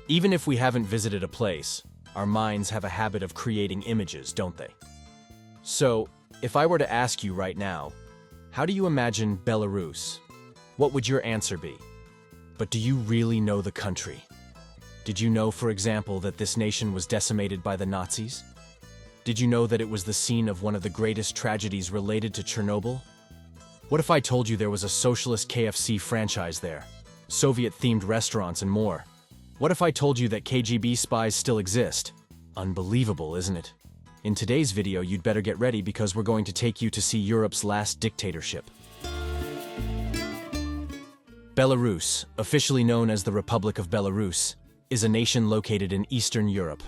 Even if we haven't visited a place, our minds have a habit of creating images, don't they? So, if I were to ask you right now, how do you imagine Belarus? What would your answer be? But do you really know the country? Did you know, for example, that this nation was decimated by the Nazis? Did you know that it was the scene of one of the greatest tragedies related to Chernobyl? What if I told you there was a socialist KFC franchise there, Soviet-themed restaurants and more? What if I told you that KGB spies still exist? Unbelievable, isn't it? In today's video, you'd better get ready because we're going to take you to see Europe's last dictatorship. Belarus, officially known as the Republic of Belarus, is a nation located in Eastern Europe.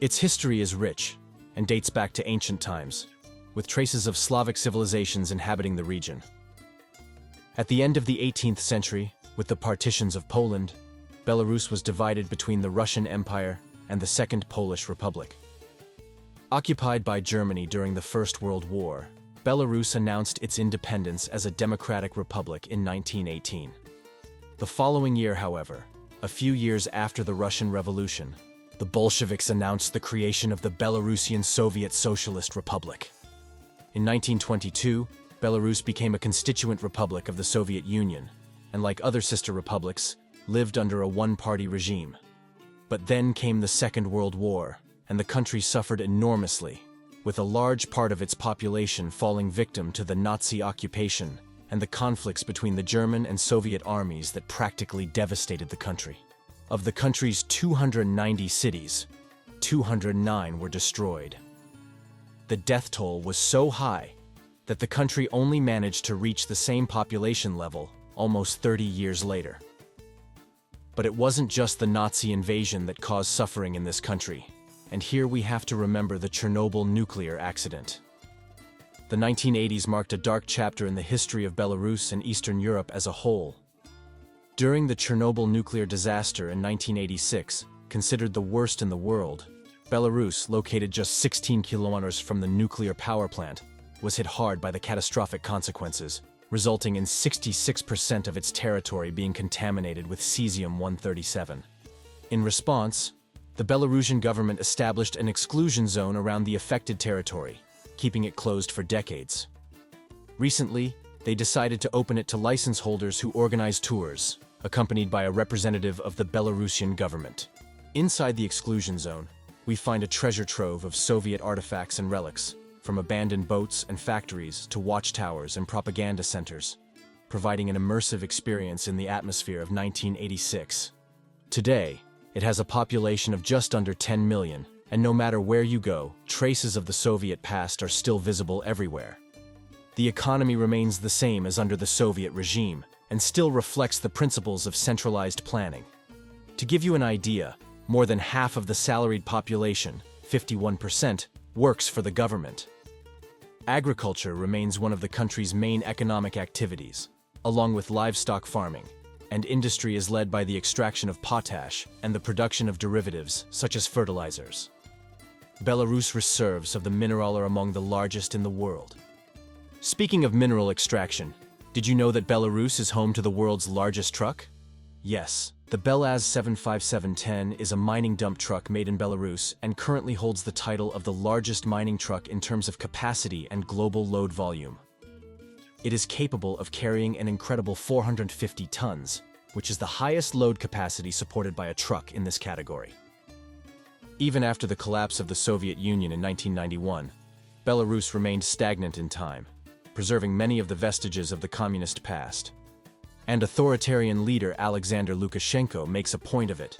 Its history is rich and dates back to ancient times, with traces of Slavic civilizations inhabiting the region. At the end of the 18th century, with the partitions of Poland, Belarus was divided between the Russian Empire and the Second Polish Republic. Occupied by Germany during the First World War, Belarus announced its independence as a democratic republic in 1918. The following year, however, a few years after the Russian Revolution, the Bolsheviks announced the creation of the Belarusian Soviet Socialist Republic. In 1922, Belarus became a constituent republic of the Soviet Union, and like other sister republics, lived under a one-party regime. But then came the Second World War, and the country suffered enormously, with a large part of its population falling victim to the Nazi occupation and the conflicts between the German and Soviet armies that practically devastated the country. Of the country's 290 cities, 209 were destroyed. The death toll was so high that the country only managed to reach the same population level almost 30 years later. But it wasn't just the Nazi invasion that caused suffering in this country, and here we have to remember the Chernobyl nuclear accident. The 1980s marked a dark chapter in the history of Belarus and Eastern Europe as a whole. During the Chernobyl nuclear disaster in 1986, considered the worst in the world, Belarus, located just 16 kilometers from the nuclear power plant, was hit hard by the catastrophic consequences, resulting in 66% of its territory being contaminated with cesium-137. In response, the Belarusian government established an exclusion zone around the affected territory, keeping it closed for decades. Recently, they decided to open it to license holders who organize tours, accompanied by a representative of the Belarusian government. Inside the exclusion zone, we find a treasure trove of Soviet artifacts and relics, from abandoned boats and factories to watchtowers and propaganda centers, providing an immersive experience in the atmosphere of 1986. Today, it has a population of just under 10 million, and no matter where you go, traces of the Soviet past are still visible everywhere. The economy remains the same as under the Soviet regime, and still reflects the principles of centralized planning. To give you an idea, more than half of the salaried population, 51%, works for the government. Agriculture remains one of the country's main economic activities, along with livestock farming, and industry is led by the extraction of potash and the production of derivatives, such as fertilizers. Belarus reserves of the mineral are among the largest in the world. Speaking of mineral extraction, did you know that Belarus is home to the world's largest truck? Yes, the Belaz 75710 is a mining dump truck made in Belarus and currently holds the title of the largest mining truck in terms of capacity and global load volume. It is capable of carrying an incredible 450 tons, which is the highest load capacity supported by a truck in this category. Even after the collapse of the Soviet Union in 1991, Belarus remained stagnant in time, preserving many of the vestiges of the communist past. And authoritarian leader Alexander Lukashenko makes a point of it.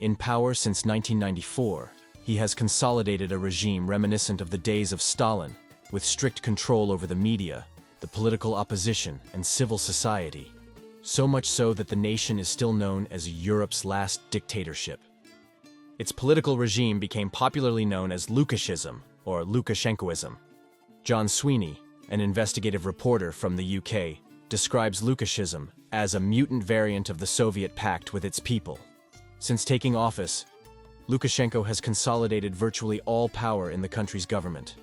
In power since 1994, he has consolidated a regime reminiscent of the days of Stalin, with strict control over the media, the political opposition, and civil society. So much so that the nation is still known as Europe's last dictatorship. Its political regime became popularly known as Lukashism, or Lukashenkoism. John Sweeney, an investigative reporter from the UK, describes Lukashism as a mutant variant of the Soviet pact with its people. Since taking office, Lukashenko has consolidated virtually all power in the country's government.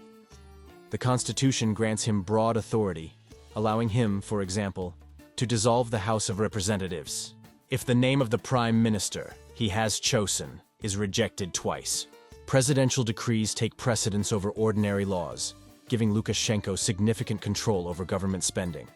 The constitution grants him broad authority, allowing him, for example, to dissolve the House of Representatives. If the name of the prime minister, he has chosen is rejected twice. Presidential decrees take precedence over ordinary laws, giving Lukashenko significant control over government spending.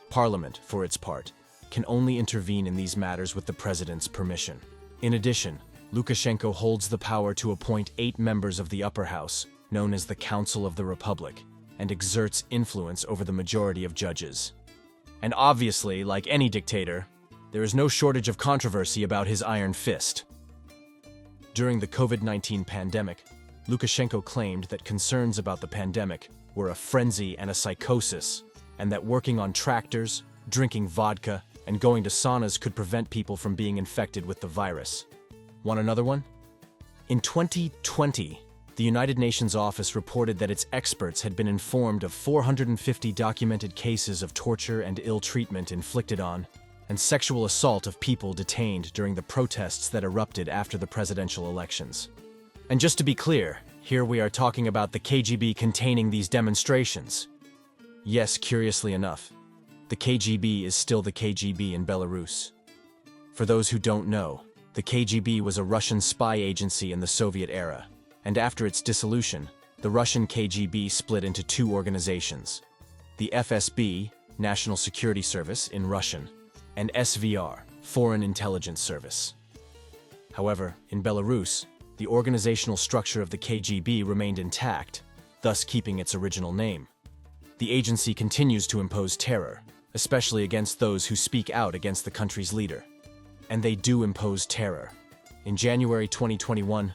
Parliament, for its part, can only intervene in these matters with the president's permission. In addition, Lukashenko holds the power to appoint 8 members of the upper house, known as the Council of the Republic, and exerts influence over the majority of judges. And obviously, like any dictator, there is no shortage of controversy about his iron fist. During the COVID-19 pandemic, Lukashenko claimed that concerns about the pandemic were a frenzy and a psychosis, and that working on tractors, drinking vodka, and going to saunas could prevent people from being infected with the virus. Want another one? In 2020, the United Nations office reported that its experts had been informed of 450 documented cases of torture and ill treatment inflicted on and sexual assault of people detained during the protests that erupted after the presidential elections. And just to be clear, here we are talking about the KGB containing these demonstrations. Yes, curiously enough, the KGB is still the KGB in Belarus. For those who don't know, the KGB was a Russian spy agency in the Soviet era, and after its dissolution, the Russian KGB split into 2 organizations: the FSB, National Security Service in Russian, and SVR, Foreign Intelligence Service. However, in Belarus, the organizational structure of the KGB remained intact, thus keeping its original name. The agency continues to impose terror, especially against those who speak out against the country's leader. And they do impose terror. In January 2021,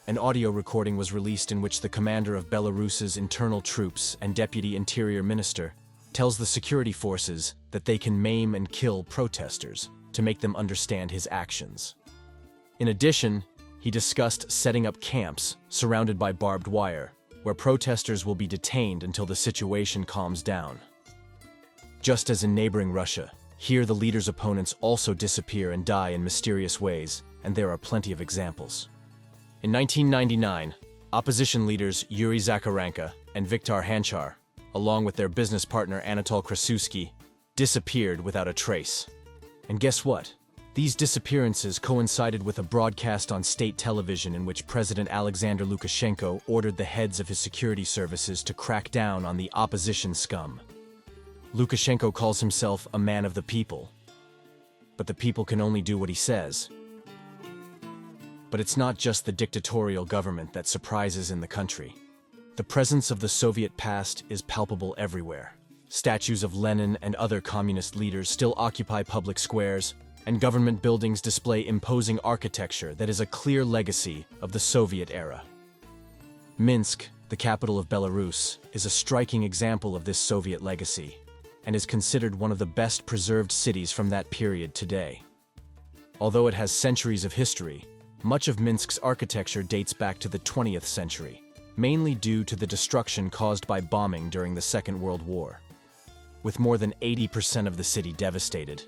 an audio recording was released in which the commander of Belarus's internal troops and deputy interior minister tells the security forces that they can maim and kill protesters to make them understand his actions. In addition, he discussed setting up camps surrounded by barbed wire, where protesters will be detained until the situation calms down. Just as in neighboring Russia, here the leader's opponents also disappear and die in mysterious ways, and there are plenty of examples. In 1999, opposition leaders Yuri Zakharenko and Viktor Hanchar, along with their business partner Anatol Krasuski, disappeared without a trace. And guess what? These disappearances coincided with a broadcast on state television in which President Alexander Lukashenko ordered the heads of his security services to crack down on the opposition scum. Lukashenko calls himself a man of the people, but the people can only do what he says. But it's not just the dictatorial government that surprises in the country. The presence of the Soviet past is palpable everywhere. Statues of Lenin and other communist leaders still occupy public squares, and government buildings display imposing architecture that is a clear legacy of the Soviet era. Minsk, the capital of Belarus, is a striking example of this Soviet legacy, and is considered one of the best preserved cities from that period today. Although it has centuries of history, much of Minsk's architecture dates back to the 20th century, mainly due to the destruction caused by bombing during the Second World War. With more than 80% of the city devastated,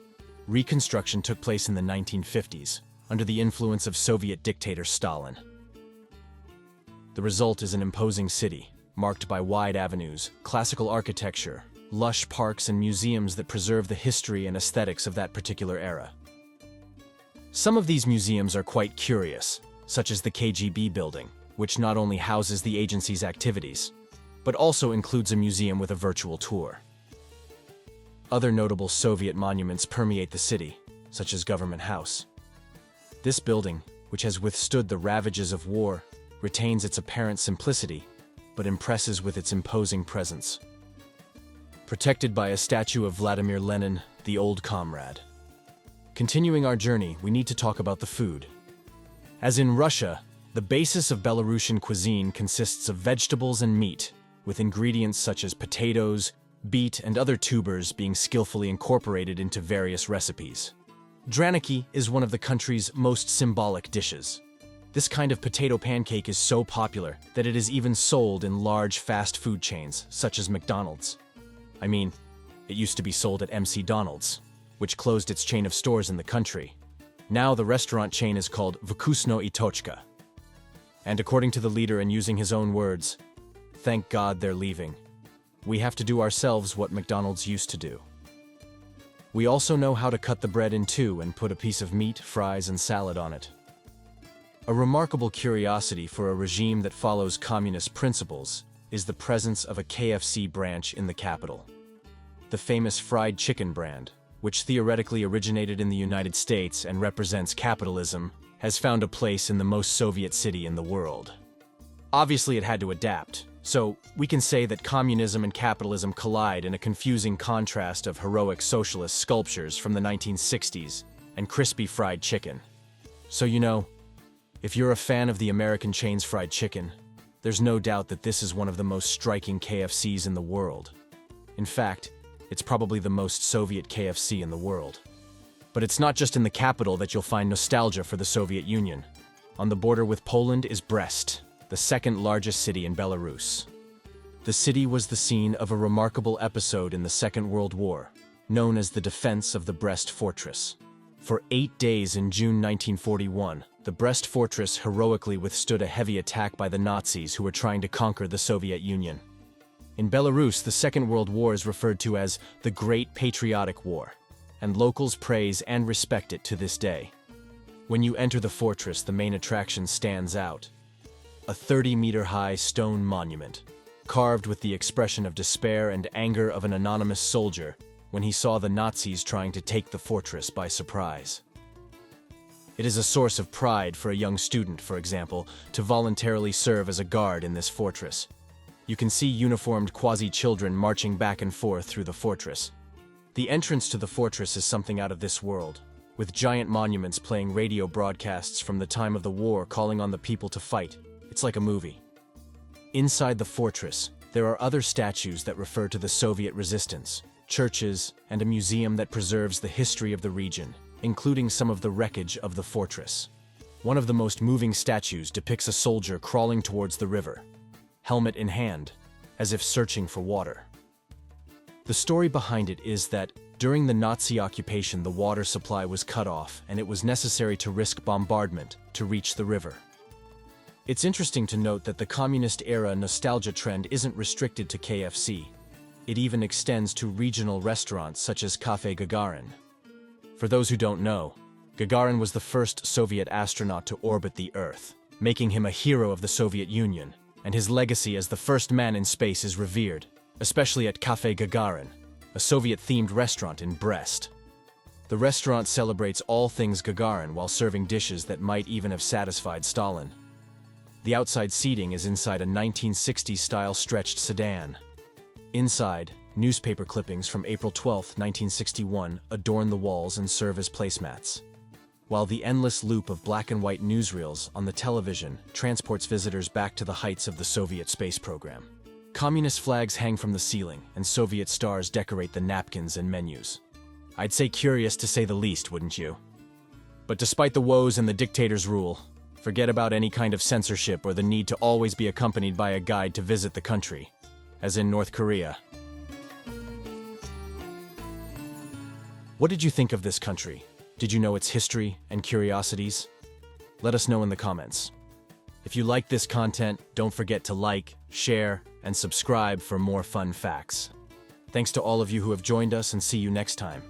reconstruction took place in the 1950s, under the influence of Soviet dictator Stalin. The result is an imposing city, marked by wide avenues, classical architecture, lush parks and museums that preserve the history and aesthetics of that particular era. Some of these museums are quite curious, such as the KGB building, which not only houses the agency's activities, but also includes a museum with a virtual tour. Other notable Soviet monuments permeate the city, such as Government House. This building, which has withstood the ravages of war, retains its apparent simplicity, but impresses with its imposing presence. Protected by a statue of Vladimir Lenin, the old comrade. Continuing our journey, we need to talk about the food. As in Russia, the basis of Belarusian cuisine consists of vegetables and meat, with ingredients such as potatoes, beet, and other tubers being skillfully incorporated into various recipes. Draniki is one of the country's most symbolic dishes. This kind of potato pancake is so popular that it is even sold in large fast food chains, such as McDonald's. I mean, it used to be sold at MC Donald's, which closed its chain of stores in the country. Now the restaurant chain is called Vkusno I Tochka. And according to the leader and using his own words, "Thank God they're leaving. We have to do ourselves what McDonald's used to do." We also know how to cut the bread in two and put a piece of meat, fries, and salad on it. A remarkable curiosity for a regime that follows communist principles is the presence of a KFC branch in the capital. The famous fried chicken brand, which theoretically originated in the United States and represents capitalism, has found a place in the most Soviet city in the world. Obviously, it had to adapt, so we can say that communism and capitalism collide in a confusing contrast of heroic socialist sculptures from the 1960s and crispy fried chicken. So if you're a fan of the American chain's fried chicken, there's no doubt that this is one of the most striking KFCs in the world. In fact, it's probably the most Soviet KFC in the world. But it's not just in the capital that you'll find nostalgia for the Soviet Union. On the border with Poland is Brest, the second largest city in Belarus. The city was the scene of a remarkable episode in the Second World War, known as the defense of the Brest Fortress. For 8 days in June 1941, the Brest Fortress heroically withstood a heavy attack by the Nazis who were trying to conquer the Soviet Union. In Belarus, the Second World War is referred to as the Great Patriotic War, and locals praise and respect it to this day. When you enter the fortress, the main attraction stands out. A 30-meter-high stone monument, carved with the expression of despair and anger of an anonymous soldier when he saw the Nazis trying to take the fortress by surprise. It is a source of pride for a young student, for example, to voluntarily serve as a guard in this fortress. You can see uniformed quasi-children marching back and forth through the fortress. The entrance to the fortress is something out of this world, with giant monuments playing radio broadcasts from the time of the war calling on the people to fight. It's like a movie. Inside the fortress, there are other statues that refer to the Soviet resistance, churches, and a museum that preserves the history of the region, including some of the wreckage of the fortress. One of the most moving statues depicts a soldier crawling towards the river, helmet in hand, as if searching for water. The story behind it is that during the Nazi occupation, the water supply was cut off and it was necessary to risk bombardment to reach the river. It's interesting to note that the communist-era nostalgia trend isn't restricted to KFC. It even extends to regional restaurants such as Café Gagarin. For those who don't know, Gagarin was the first Soviet astronaut to orbit the Earth, making him a hero of the Soviet Union, and his legacy as the first man in space is revered, especially at Café Gagarin, a Soviet-themed restaurant in Brest. The restaurant celebrates all things Gagarin while serving dishes that might even have satisfied Stalin. The outside seating is inside a 1960s-style stretched sedan. Inside, newspaper clippings from April 12, 1961 adorn the walls and serve as placemats, while the endless loop of black and white newsreels on the television transports visitors back to the heights of the Soviet space program. Communist flags hang from the ceiling, and Soviet stars decorate the napkins and menus. I'd say curious to say the least, wouldn't you? But despite the woes and the dictator's rule, forget about any kind of censorship or the need to always be accompanied by a guide to visit the country, as in North Korea. What did you think of this country? Did you know its history and curiosities? Let us know in the comments. If you like this content, don't forget to like, share, and subscribe for more fun facts. Thanks to all of you who have joined us, and see you next time.